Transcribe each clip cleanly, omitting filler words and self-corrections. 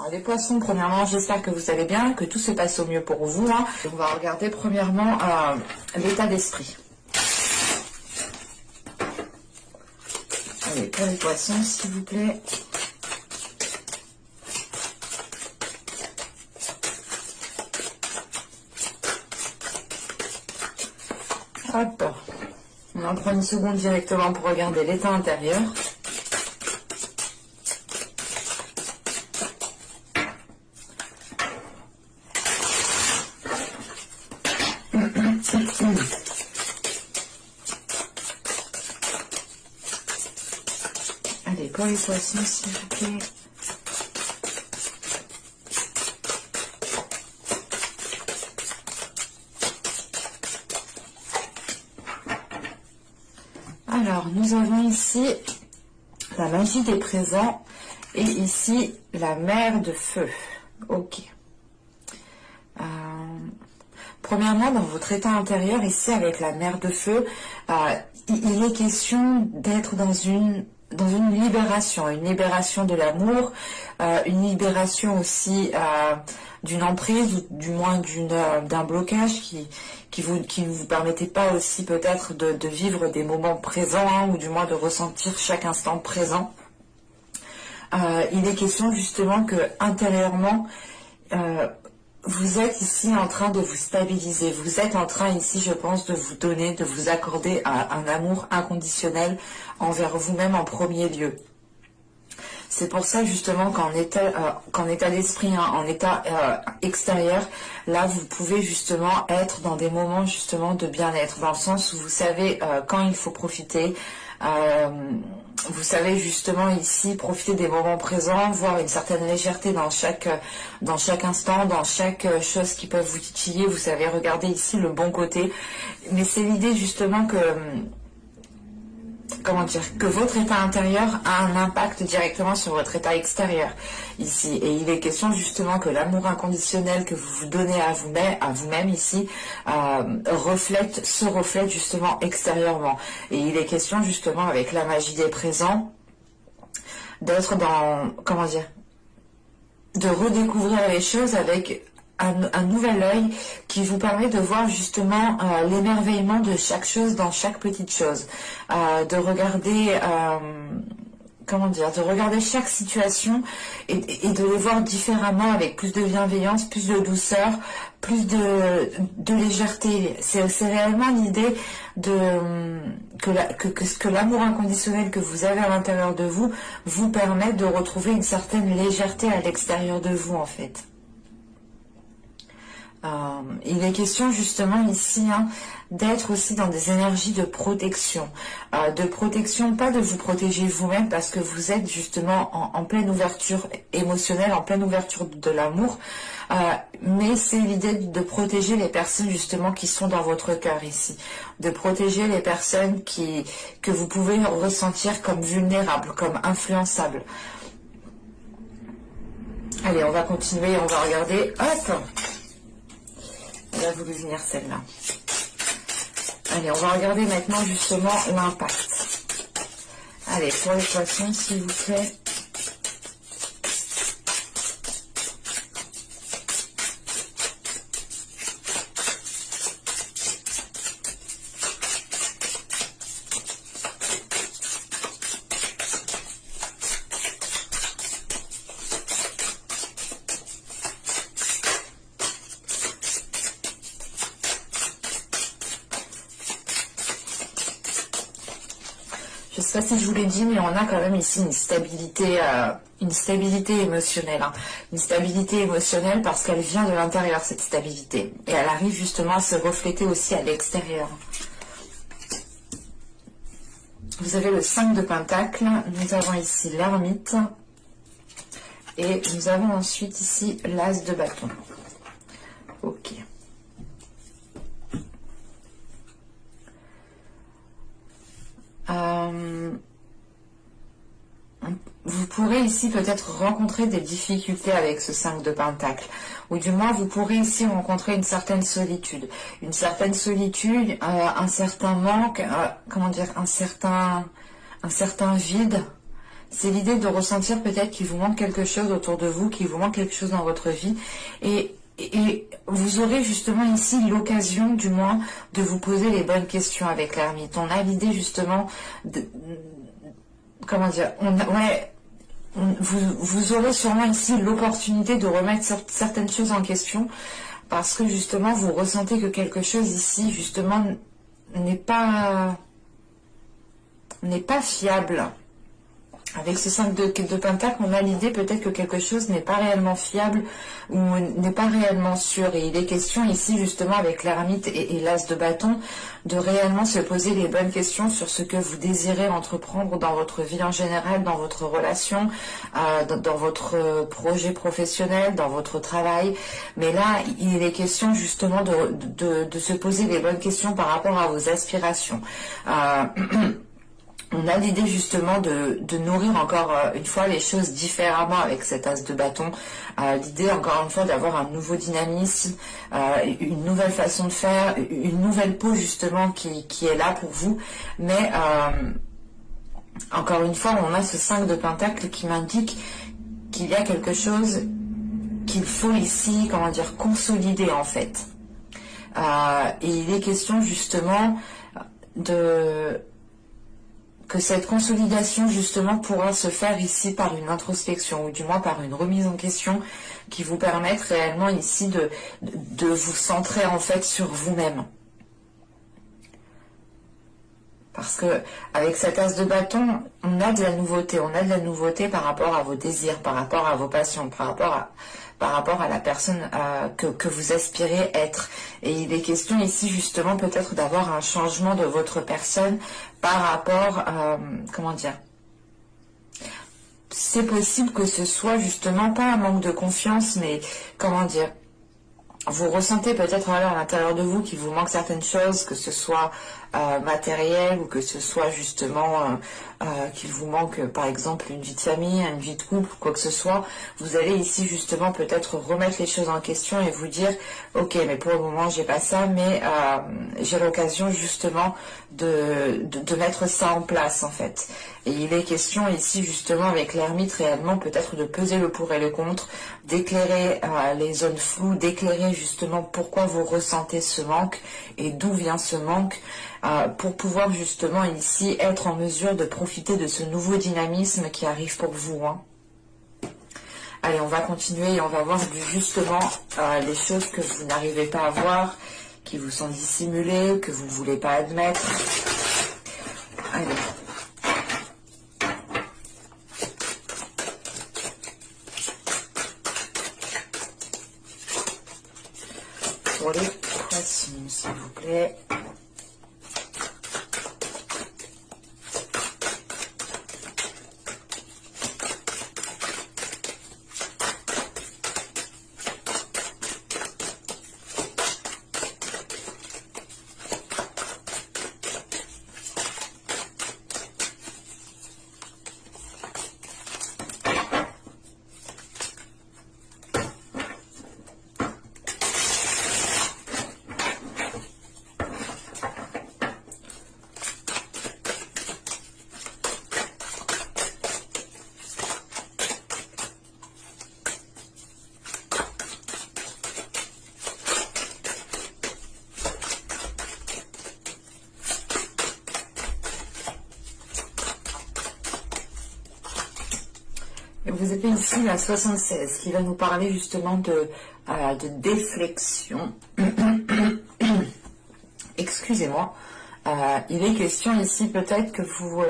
Alors les poissons, premièrement, j'espère que vous allez bien, que tout se passe au mieux pour vous. Hein. On va regarder premièrement l'état d'esprit. Allez, pour les poissons, s'il vous plaît. Hop. On en prend une seconde directement pour regarder l'état intérieur. Allez, pour les poissons, s'il vous plaît. Alors, nous avons ici la magie des présents et ici la mer de feu. Ok. Premièrement, dans votre état intérieur, ici avec la mer de feu, il est question d'être dans une libération de l'amour, une libération aussi d'une emprise ou du moins d'un blocage qui ne vous permettait pas aussi peut-être de vivre des moments présents hein, ou du moins de ressentir chaque instant présent. Il est question justement que intérieurement vous êtes ici en train de vous stabiliser, vous êtes en train ici je pense de vous donner, de vous accorder un amour inconditionnel envers vous-même en premier lieu. C'est pour ça justement qu'en état d'esprit, hein, en état extérieur, là vous pouvez justement être dans des moments justement de bien-être, dans le sens où vous savez quand il faut profiter, vous savez justement ici profiter des moments présents, voir une certaine légèreté dans chaque instant, dans chaque chose qui peut vous titiller, vous savez regarder ici le bon côté, mais c'est l'idée justement que que votre état intérieur a un impact directement sur votre état extérieur ici. Et il est question justement que l'amour inconditionnel que vous vous donnez à vous-même ici se reflète justement extérieurement. Et il est question justement avec la magie des présents d'être dans, de redécouvrir les choses avec un nouvel œil qui vous permet de voir justement l'émerveillement de chaque chose dans chaque petite chose, de regarder de regarder chaque situation et de les voir différemment avec plus de bienveillance, plus de douceur, plus de légèreté. C'est réellement l'idée que l'amour inconditionnel que vous avez à l'intérieur de vous vous permet de retrouver une certaine légèreté à l'extérieur de vous en fait. Il est question justement ici d'être aussi dans des énergies de protection, pas de vous protéger vous-même parce que vous êtes justement en pleine ouverture émotionnelle, en pleine ouverture de l'amour, mais c'est l'idée de protéger les personnes justement qui sont dans votre cœur ici, de protéger les personnes que vous pouvez ressentir comme vulnérables, comme influençables. Allez, on va continuer, on va regarder, hop. Elle a voulu venir celle-là. Allez, on va regarder maintenant justement l'impact. Allez, pour les poissons, s'il vous plaît. Je ne sais pas si je vous l'ai dit, mais on a quand même ici une stabilité émotionnelle. Une stabilité émotionnelle parce qu'elle vient de l'intérieur, cette stabilité. Et elle arrive justement à se refléter aussi à l'extérieur. Vous avez le 5 de Pentacles. Nous avons ici l'ermite. Et nous avons ensuite ici l'As de bâton. Ok. Vous pourrez ici peut-être rencontrer des difficultés avec ce 5 de Pentacle, ou du moins vous pourrez ici rencontrer une certaine solitude, un certain manque, un certain vide C'est l'idée de ressentir peut-être qu'il vous manque quelque chose autour de vous, qu'il vous manque quelque chose dans votre vie. Et vous aurez justement ici l'occasion, du moins, de vous poser les bonnes questions avec l'ermite. On a l'idée justement de... Comment dire, vous aurez sûrement ici l'opportunité de remettre certaines choses en question parce que justement vous ressentez que quelque chose ici justement n'est pas fiable. Avec ce 5 de Pentacle, on a l'idée peut-être que quelque chose n'est pas réellement fiable ou n'est pas réellement sûr. Et il est question ici justement avec l'ermite et l'as de bâton de réellement se poser les bonnes questions sur ce que vous désirez entreprendre dans votre vie en général, dans votre relation, dans votre projet professionnel, dans votre travail. Mais là, il est question justement de se poser les bonnes questions par rapport à vos aspirations. On a l'idée justement de nourrir encore une fois les choses différemment avec cet as de bâton. L'idée encore une fois d'avoir un nouveau dynamisme, une nouvelle façon de faire, une nouvelle peau justement qui est là pour vous. Mais encore une fois, on a ce 5 de Pentacle qui m'indique qu'il y a quelque chose qu'il faut ici, comment dire, consolider en fait. Et il est question justement que cette consolidation justement pourra se faire ici par une introspection ou du moins par une remise en question qui vous permette réellement ici de vous centrer en fait sur vous-même. Parce que avec cet as de bâton, on a de la nouveauté par rapport à vos désirs, par rapport à vos passions, par rapport à la personne que vous aspirez être. Et il est question ici justement peut-être d'avoir un changement de votre personne par rapport, comment dire, c'est possible que ce soit justement pas un manque de confiance, mais comment dire, vous ressentez peut-être à l'intérieur de vous qu'il vous manque certaines choses, que ce soit matériel ou que ce soit justement qu'il vous manque par exemple une vie de famille, une vie de couple, quoi que ce soit. Vous allez ici justement peut-être remettre les choses en question et vous dire ok, mais pour le moment j'ai pas ça, mais j'ai l'occasion justement de mettre ça en place en fait. Et il est question ici justement avec l'ermite réellement peut-être de peser le pour et le contre, d'éclairer les zones floues, d'éclairer justement pourquoi vous ressentez ce manque et d'où vient ce manque, pour pouvoir justement ici être en mesure de profiter de ce nouveau dynamisme qui arrive pour vous. Allez, on va continuer et on va voir justement les choses que vous n'arrivez pas à voir, qui vous sont dissimulées, que vous ne voulez pas admettre. Allez. Pour les poissons, s'il vous plaît. Vous avez ici la 76 qui va nous parler justement de déflexion. Excusez-moi. Il est question ici peut-être que vous...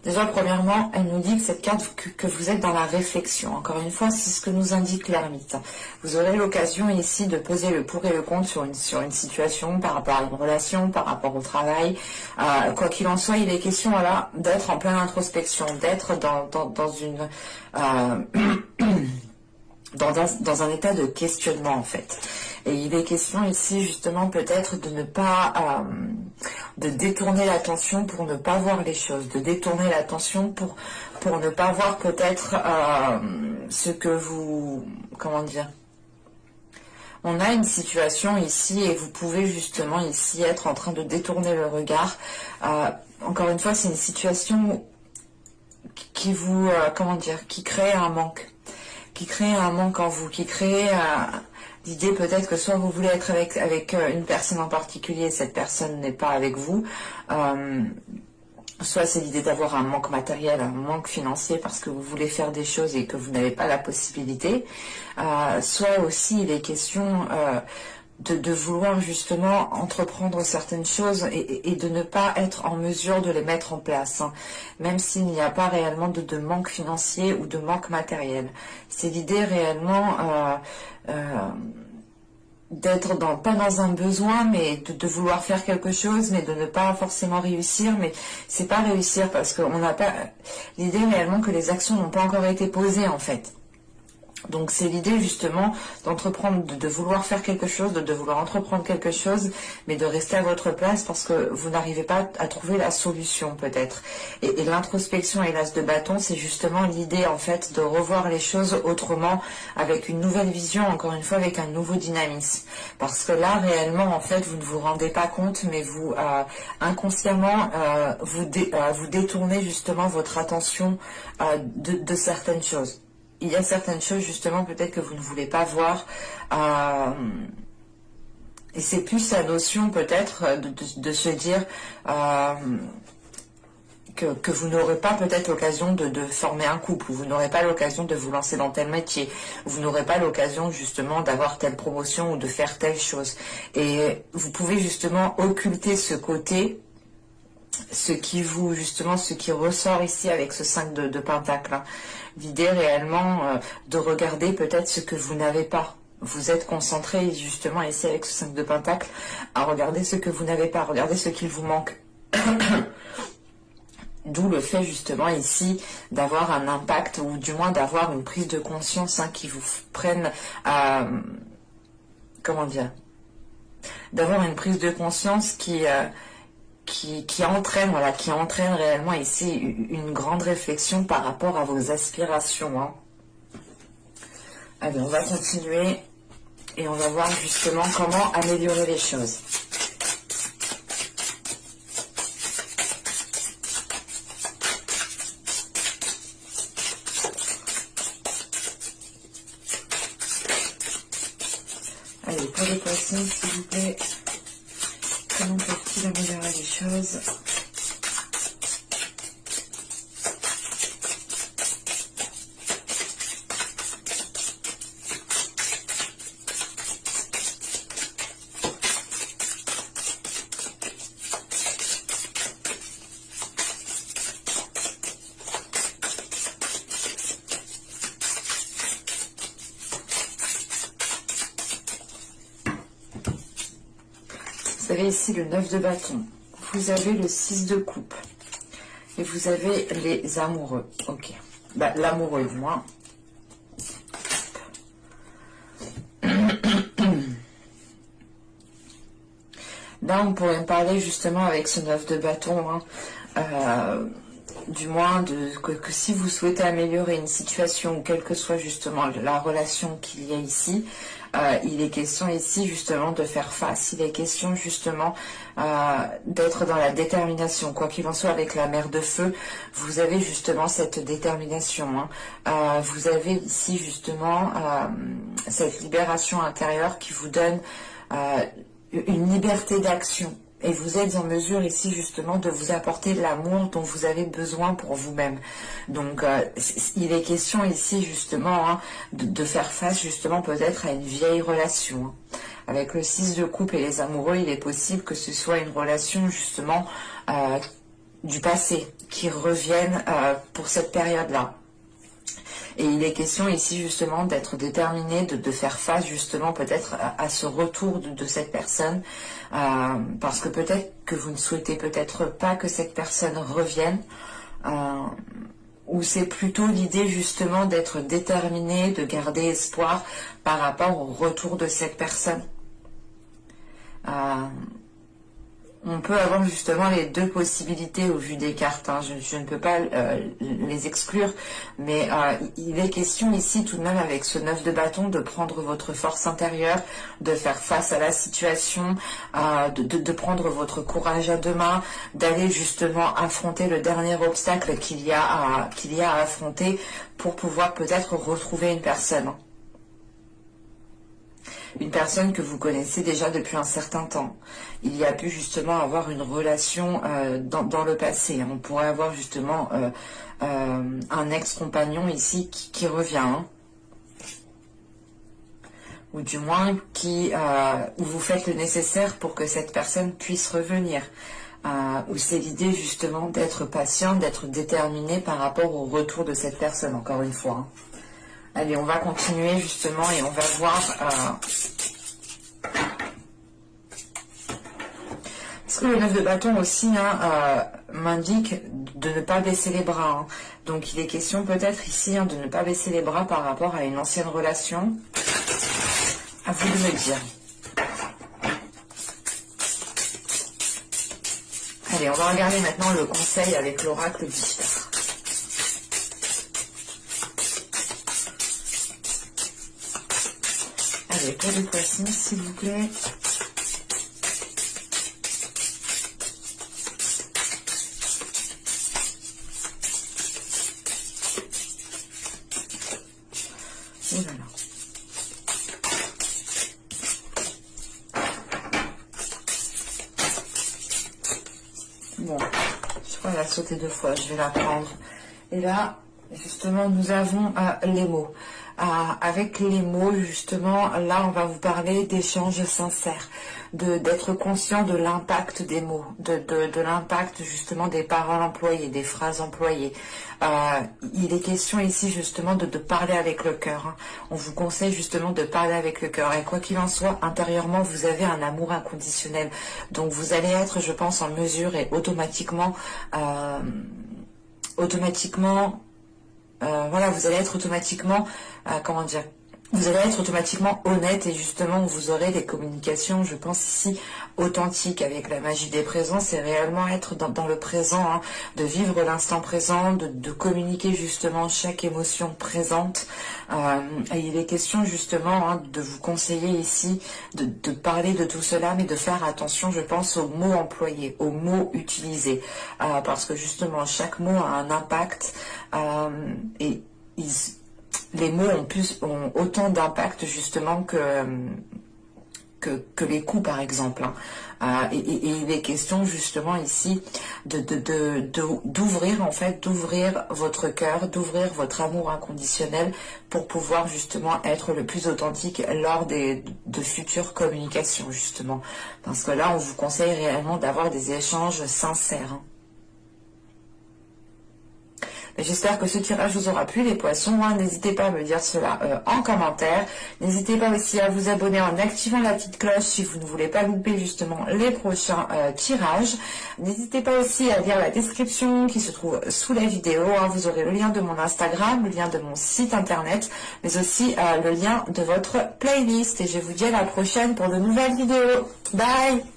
déjà, premièrement, elle nous dit que cette carte, que vous êtes dans la réflexion. Encore une fois, c'est ce que nous indique l'ermite. Vous aurez l'occasion ici de peser le pour et le contre sur une situation, par rapport à une relation, par rapport au travail. Quoi qu'il en soit, il est question voilà, d'être en pleine introspection, d'être dans une... dans un état de questionnement en fait. Et il est question ici justement peut-être de ne pas de détourner l'attention pour ne pas voir les choses, de détourner l'attention pour ne pas voir peut-être ce que vous, comment dire, on a une situation ici et vous pouvez justement ici être en train de détourner le regard. Encore une fois, c'est une situation qui vous, comment dire, qui crée un manque. Qui crée un manque en vous, qui crée l'idée peut-être que soit vous voulez être avec une personne en particulier, cette personne n'est pas avec vous, soit c'est l'idée d'avoir un manque matériel, un manque financier parce que vous voulez faire des choses et que vous n'avez pas la possibilité, soit aussi il est question de vouloir justement entreprendre certaines choses et de ne pas être en mesure de les mettre en place, hein, même s'il n'y a pas réellement de manque financier ou de manque matériel. C'est l'idée réellement d'être pas dans un besoin, mais de vouloir faire quelque chose, mais de ne pas forcément réussir. Mais c'est pas réussir parce qu'on n'a pas l'idée réellement que les actions n'ont pas encore été posées en fait. Donc c'est l'idée justement d'entreprendre, de vouloir faire quelque chose, de vouloir entreprendre quelque chose, mais de rester à votre place parce que vous n'arrivez pas à trouver la solution peut-être. Et l'introspection et l'as de bâton, c'est justement l'idée en fait de revoir les choses autrement, avec une nouvelle vision, encore une fois avec un nouveau dynamisme. Parce que là réellement en fait vous ne vous rendez pas compte, mais vous inconsciemment vous détournez justement votre attention de certaines choses. Il y a certaines choses justement peut-être que vous ne voulez pas voir et c'est plus la notion peut-être de se dire que vous n'aurez pas peut-être l'occasion de former un couple, ou vous n'aurez pas l'occasion de vous lancer dans tel métier, vous n'aurez pas l'occasion justement d'avoir telle promotion ou de faire telle chose. Et vous pouvez justement occulter ce côté, ce qui ressort ici avec ce 5 de Pentacle. L'idée réellement de regarder peut-être ce que vous n'avez pas. Vous êtes concentré justement ici avec ce 5 de Pentacle à regarder ce que vous n'avez pas, regarder ce qu'il vous manque. D'où le fait justement ici d'avoir un impact, ou du moins d'avoir une prise de conscience qui vous prenne comment dire, d'avoir une prise de conscience qui entraîne, voilà, qui entraîne réellement ici une grande réflexion par rapport à vos aspirations. Hein. Allez, on va continuer et on va voir justement comment améliorer les choses. Allez, pour les poissons, s'il vous plaît. Comment peut-il améliorer les choses? Vous avez ici le 9 de bâton, vous avez le 6 de coupe, et vous avez les amoureux. Ok, bah, l'amoureux du moins. Là, on pourrait me parler justement avec ce 9 de bâton, hein, du moins que si vous souhaitez améliorer une situation, ou quelle que soit justement la relation qu'il y a ici, il est question ici justement de faire face, il est question justement d'être dans la détermination. Quoi qu'il en soit, avec la mer de feu, vous avez justement cette détermination. Hein. Vous avez ici justement cette libération intérieure qui vous donne une liberté d'action. Et vous êtes en mesure ici justement de vous apporter l'amour dont vous avez besoin pour vous-même. Donc il est question ici justement de faire face justement peut-être à une vieille relation. Hein. Avec le 6 de coupe et les amoureux, il est possible que ce soit une relation justement du passé qui revienne pour cette période-là. Et il est question ici justement d'être déterminé, de faire face justement peut-être à ce retour de cette personne, parce que peut-être que vous ne souhaitez peut-être pas que cette personne revienne, ou c'est plutôt l'idée justement d'être déterminé, de garder espoir par rapport au retour de cette personne. On peut avoir justement les deux possibilités au vu des cartes, hein. Je ne peux pas les exclure, mais il est question ici tout de même avec ce 9 de bâton de prendre votre force intérieure, de faire face à la situation, de prendre votre courage à deux mains, d'aller justement affronter le dernier obstacle qu'il y a à affronter pour pouvoir peut-être retrouver une personne. Une personne que vous connaissez déjà depuis un certain temps. Il y a pu justement avoir une relation dans le passé. On pourrait avoir justement un ex-compagnon ici qui revient. Hein. Ou du moins où vous faites le nécessaire pour que cette personne puisse revenir. Où c'est l'idée justement d'être patient, d'être déterminé par rapport au retour de cette personne, encore une fois. Hein. Allez, on va continuer justement et on va voir... parce que le 9 de bâton aussi hein, m'indique de ne pas baisser les bras. Hein. Donc il est question peut-être ici hein, de ne pas baisser les bras par rapport à une ancienne relation. À vous de me dire. Allez, on va regarder maintenant le conseil avec l'oracle du Star. Allez, pour les poissons, s'il vous plaît. Oh là là. Bon, je crois qu'elle a sauté 2 fois, je vais la prendre. Et là, justement, nous avons les mots. Avec les mots, justement, là, on va vous parler d'échanges sincères, d'être conscient de l'impact des mots, de l'impact, justement, des paroles employées, des phrases employées. Il est question ici, justement, de parler avec le cœur. Hein. On vous conseille, justement, de parler avec le cœur. Et quoi qu'il en soit, intérieurement, vous avez un amour inconditionnel. Donc, vous allez être, je pense, en mesure et automatiquement... voilà, vous allez être automatiquement, comment dire, vous allez être automatiquement honnête et justement vous aurez des communications, je pense ici, authentiques avec la magie des présents. C'est réellement être dans le présent, hein, de vivre l'instant présent, de communiquer justement chaque émotion présente. Et il est question justement hein, de vous conseiller ici, de parler de tout cela, mais de faire attention, je pense, aux mots employés, aux mots utilisés. Parce que justement, chaque mot a un impact et les mots ont autant d'impact justement que les coups par exemple. Hein. Et il est question justement ici d'ouvrir en fait, d'ouvrir votre cœur, d'ouvrir votre amour inconditionnel pour pouvoir justement être le plus authentique lors de futures communications justement. Parce que là on vous conseille réellement d'avoir des échanges sincères. Hein. J'espère que ce tirage vous aura plu les poissons. Hein. N'hésitez pas à me dire cela en commentaire. N'hésitez pas aussi à vous abonner en activant la petite cloche si vous ne voulez pas louper justement les prochains tirages. N'hésitez pas aussi à lire la description qui se trouve sous la vidéo. Hein. Vous aurez le lien de mon Instagram, le lien de mon site internet, mais aussi le lien de votre playlist. Et je vous dis à la prochaine pour de nouvelles vidéos. Bye!